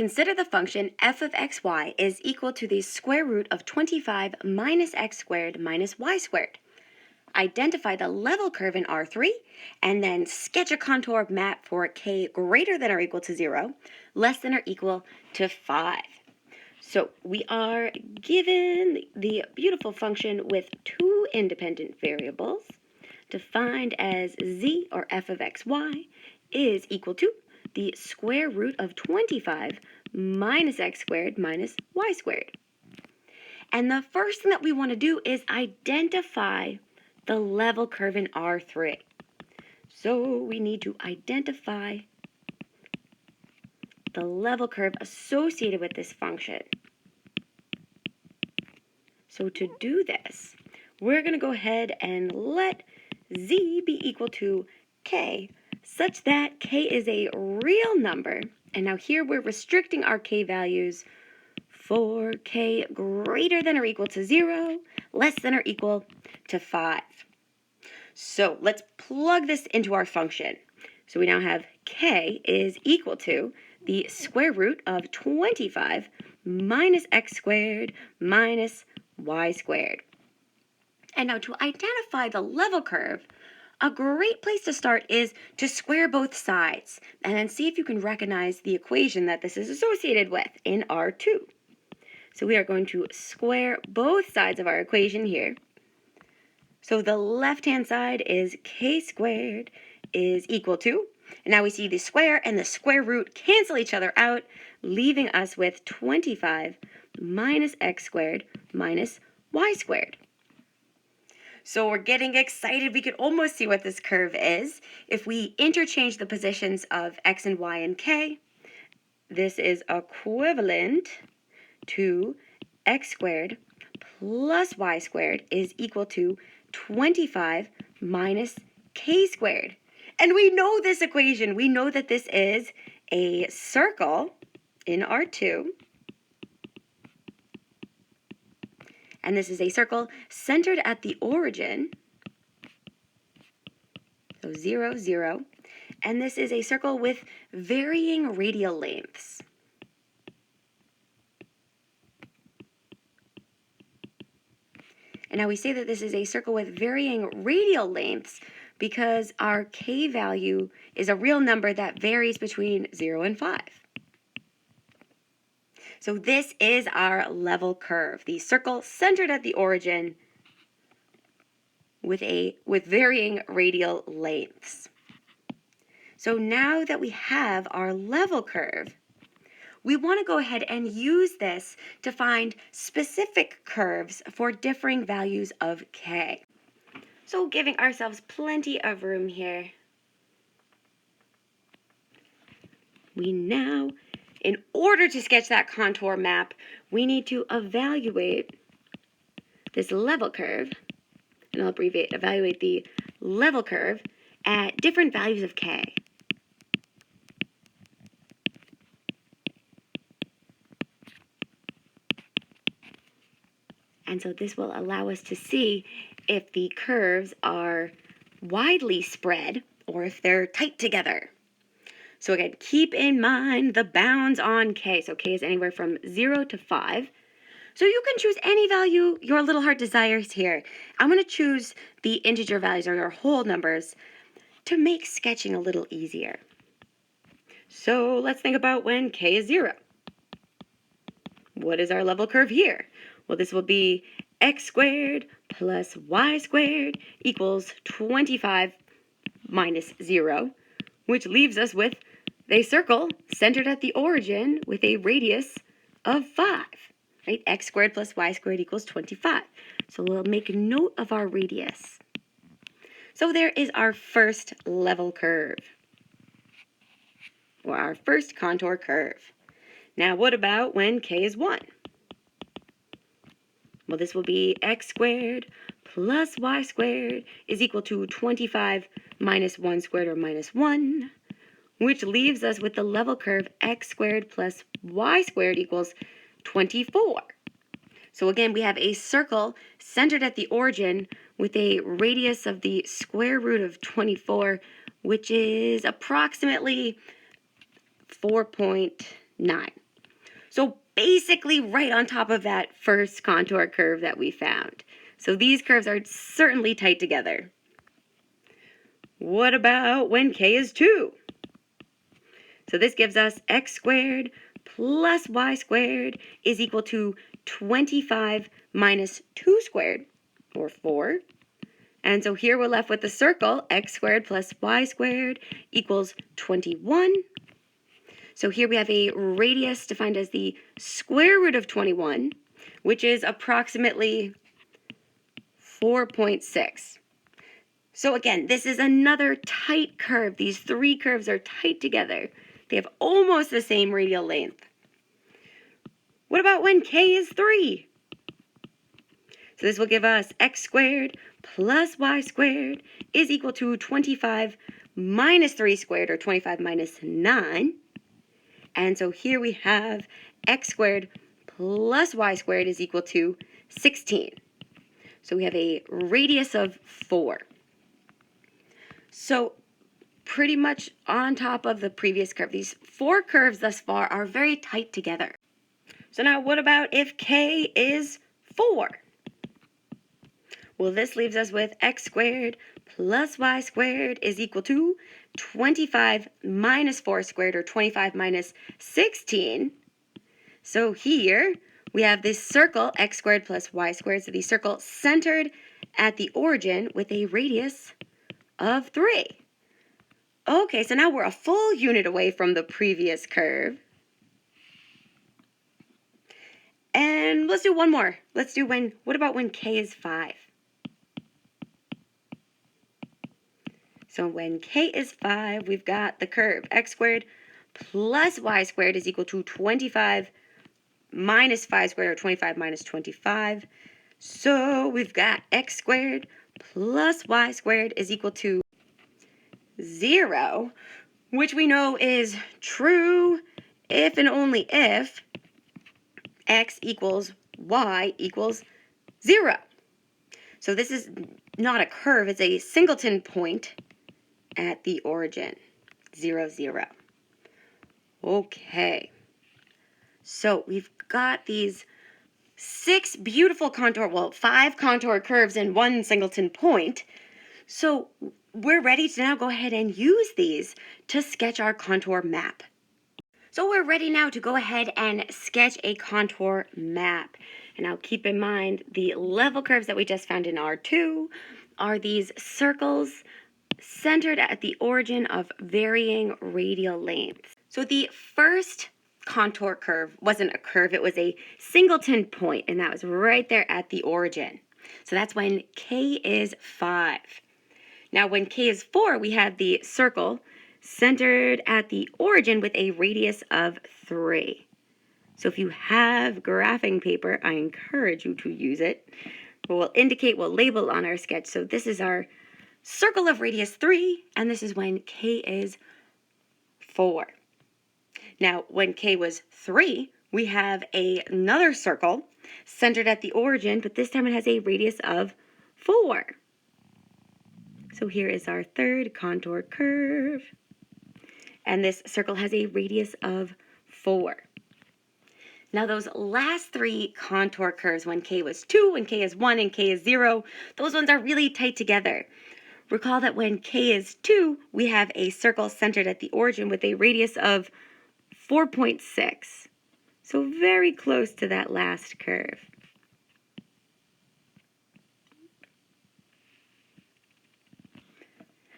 Consider the function f of xy is equal to the square root of 25 minus x squared minus y squared. Identify the level curve in R3, and then sketch a contour map for k greater than or equal to 0, less than or equal to 5. So we are given the beautiful function with two independent variables, defined as z, or f of xy, is equal to the square root of 25 minus x squared minus y squared. And the first thing that we want to do is identify the level curve in R3. So we need to identify the level curve associated with this function. So to do this, we're going to go ahead and let z be equal to k, such that k is a real number. And now here we're restricting our k values for k greater than or equal to 0, less than or equal to 5. So let's plug this into our function. So we now have k is equal to the square root of 25 minus x squared minus y squared. And now to identify the level curve, a great place to start is to square both sides and then see if you can recognize the equation that this is associated with in R2. So we are going to square both sides of our equation here. So the left-hand side is k squared is equal to, and now we see the square and the square root cancel each other out, leaving us with 25 minus x squared minus y squared. So we're getting excited. We could almost see what this curve is. If we interchange the positions of x and y and k, this is equivalent to x squared plus y squared is equal to 25 minus k squared. And we know this equation. We know that this is a circle in R2. And this is a circle centered at the origin. So 0, 0. And this is a circle with varying radial lengths. And now we say that this is a circle with varying radial lengths because our k value is a real number that varies between 0 and 5. So this is our level curve, the circle centered at the origin with varying radial lengths. So now that we have our level curve, we want to go ahead and use this to find specific curves for differing values of k. So giving ourselves plenty of room here. We now, in order to sketch that contour map, we need to evaluate this level curve, and I'll abbreviate, evaluate the level curve at different values of k. And so this will allow us to see if the curves are widely spread or if they're tight together. So again, keep in mind the bounds on k. So k is anywhere from 0 to 5. So you can choose any value your little heart desires here. I'm going to choose the integer values or your whole numbers to make sketching a little easier. So let's think about when k is 0. What is our level curve here? Well, this will be x squared plus y squared equals 25 minus 0, which leaves us with a circle centered at the origin with a radius of 5. Right? X squared plus y squared equals 25. So we'll make a note of our radius. So there is our first level curve, or our first contour curve. Now what about when k is 1? Well, this will be x squared plus y squared is equal to 25 minus 1 squared, or minus 1, which leaves us with the level curve x squared plus y squared equals 24. So again, we have a circle centered at the origin with a radius of the square root of 24, which is approximately 4.9. So basically right on top of that first contour curve that we found. So these curves are certainly tight together. What about when k is 2? So this gives us x squared plus y squared is equal to 25 minus 2 squared, or 4. And so here we're left with the circle, x squared plus y squared equals 21. So here we have a radius defined as the square root of 21, which is approximately 4.6. So again, this is another tight curve. These three curves are tight together. They have almost the same radial length. What about when k is 3? So this will give us x squared plus y squared is equal to 25 minus 3 squared, or 25 minus 9. And so here we have x squared plus y squared is equal to 16. So we have a radius of 4. So pretty much on top of the previous curve, these 4 curves thus far are very tight together. So now what about if k is 4? Well, this leaves us with x squared plus y squared is equal to 25 minus 4 squared, or 25 minus 16. So here we have this circle, x squared plus y squared, so the circle centered at the origin with a radius of 3. Okay, so now we're a full unit away from the previous curve. And let's do one more. Let's do what about when k is 5? So when k is 5, we've got the curve x squared plus y squared is equal to 25 minus 5 squared, or 25 minus 25. So we've got x squared plus y squared is equal to 0, which we know is true if and only if x equals y equals 0. So this is not a curve, it's a singleton point at the origin, 0, 0. Okay, so we've got these 6 beautiful contour, 5 contour curves and 1 singleton point. So we're ready to now go ahead and use these to sketch our contour map. So we're ready now to go ahead and sketch a contour map. And now keep in mind the level curves that we just found in R2 are these circles centered at the origin of varying radial lengths. So the first contour curve wasn't a curve, it was a singleton point, and that was right there at the origin. So that's when k is 5. Now when k is 4, we have the circle centered at the origin with a radius of 3. So if you have graphing paper, I encourage you to use it. We'll label on our sketch. So this is our circle of radius 3, and this is when k is 4. Now, when k was 3, we have another circle centered at the origin, but this time it has a radius of 4. So here is our third contour curve, and this circle has a radius of 4. Now those last 3 contour curves, when k was 2, when k is 1, and k is 0, those ones are really tight together. Recall that when k is 2, we have a circle centered at the origin with a radius of 4.6. So very close to that last curve.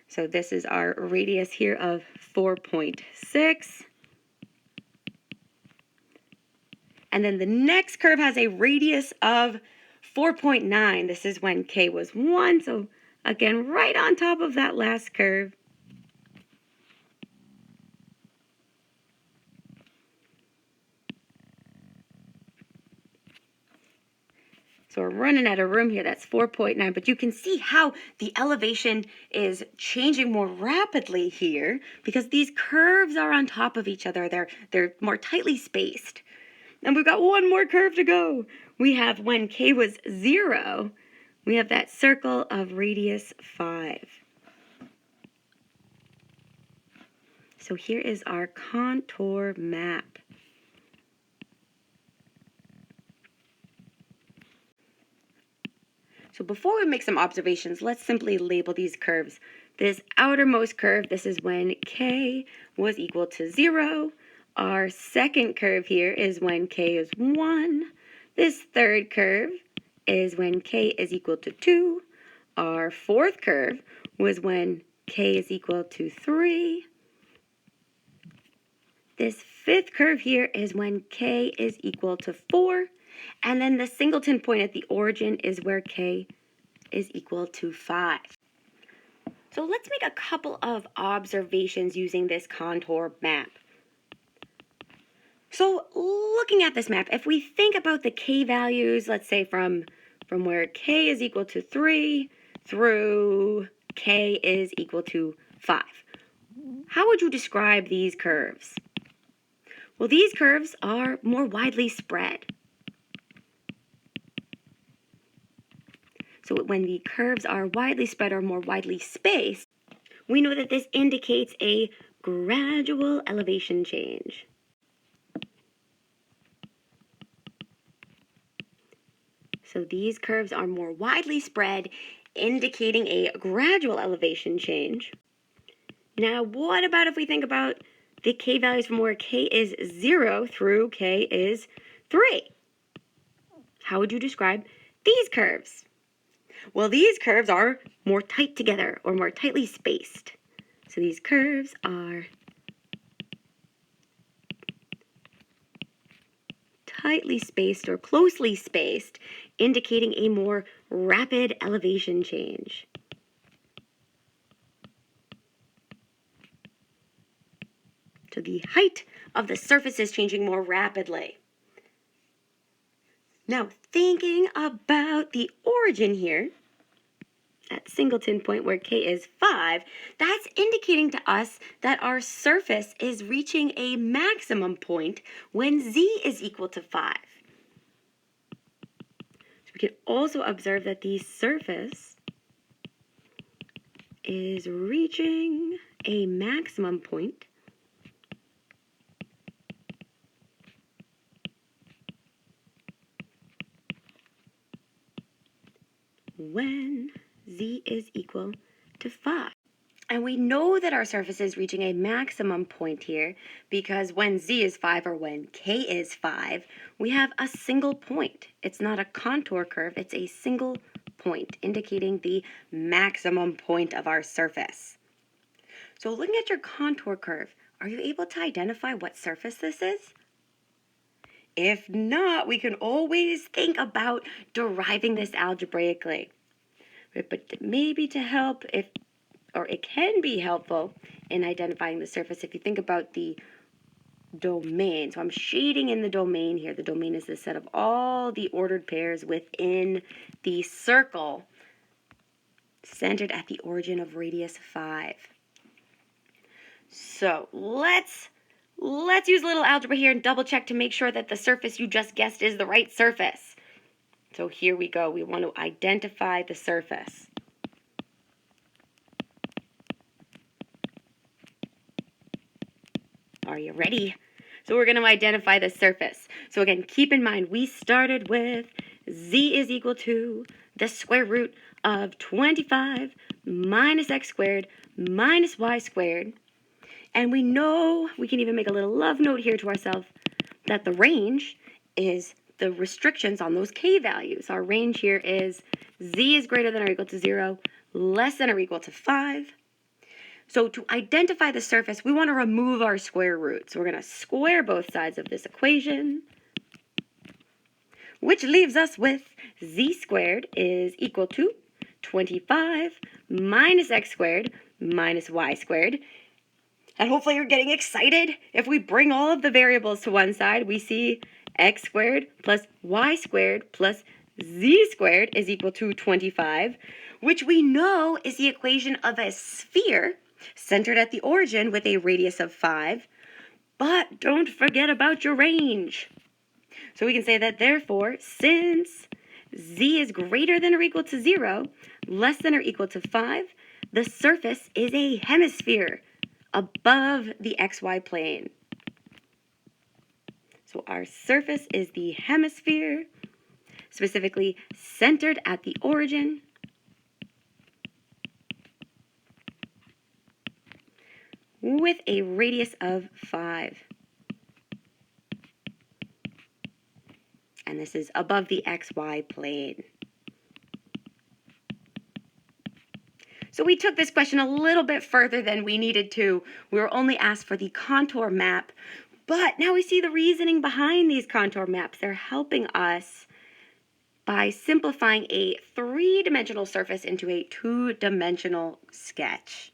So this is our radius here of 4.6. And then the next curve has a radius of 4.9. This is when k was 1, so again, right on top of that last curve. So we're running out of room here. That's 4.9, but you can see how the elevation is changing more rapidly here because these curves are on top of each other. They're more tightly spaced. And we've got one more curve to go. We have when k was 0, we have that circle of radius 5. So here is our contour map. So before we make some observations, let's simply label these curves. This outermost curve, this is when k was equal to 0. Our second curve here is when k is 1. This third curve is when k is equal to 2. Our fourth curve was when k is equal to 3. This fifth curve here is when k is equal to 4. And then the singleton point at the origin is where k is equal to 5. So let's make a couple of observations using this contour map. So looking at this map, if we think about the k values, let's say from where k is equal to 3 through k is equal to 5, how would you describe these curves? Well, these curves are more widely spread. So when the curves are widely spread or more widely spaced, we know that this indicates a gradual elevation change. So these curves are more widely spread, indicating a gradual elevation change. Now, what about if we think about the k values from where k is 0 through k is 3? How would you describe these curves? Well, these curves are more tight together or more tightly spaced. So these curves are tightly spaced or closely spaced, indicating a more rapid elevation change. So the height of the surface is changing more rapidly. Now, thinking about the origin here, at singleton point where k is 5, that's indicating to us that our surface is reaching a maximum point when z is equal to 5. So we can also observe that the surface is reaching a maximum point when z is equal to 5. And we know that our surface is reaching a maximum point here because when z is 5 or when k is 5, we have a single point. It's not a contour curve, it's a single point indicating the maximum point of our surface. So looking at your contour curve, are you able to identify what surface this is? If not, we can always think about deriving this algebraically. But maybe to help, it can be helpful in identifying the surface if you think about the domain. So I'm shading in the domain here. The domain is the set of all the ordered pairs within the circle centered at the origin of radius 5. So let's use a little algebra here and double check to make sure that the surface you just guessed is the right surface. So here we go. We want to identify the surface. Are you ready? So we're going to identify the surface. So again, keep in mind, we started with z is equal to the square root of 25 minus x squared minus y squared. And we know, we can even make a little love note here to ourselves, that the range is the restrictions on those k values. Our range here is z is greater than or equal to 0, less than or equal to 5. So to identify the surface, we want to remove our square root. So we're going to square both sides of this equation, which leaves us with z squared is equal to 25 minus x squared minus y squared. And hopefully you're getting excited. If we bring all of the variables to one side, we see x squared plus y squared plus z squared is equal to 25, which we know is the equation of a sphere centered at the origin with a radius of 5. But don't forget about your range. So we can say that therefore, since z is greater than or equal to 0, less than or equal to 5, the surface is a hemisphere above the xy plane. So our surface is the hemisphere specifically centered at the origin, with a radius of 5. And this is above the XY plane. So we took this question a little bit further than we needed to. We were only asked for the contour map, but now we see the reasoning behind these contour maps. They're helping us by simplifying a 3-dimensional surface into a 2-dimensional sketch.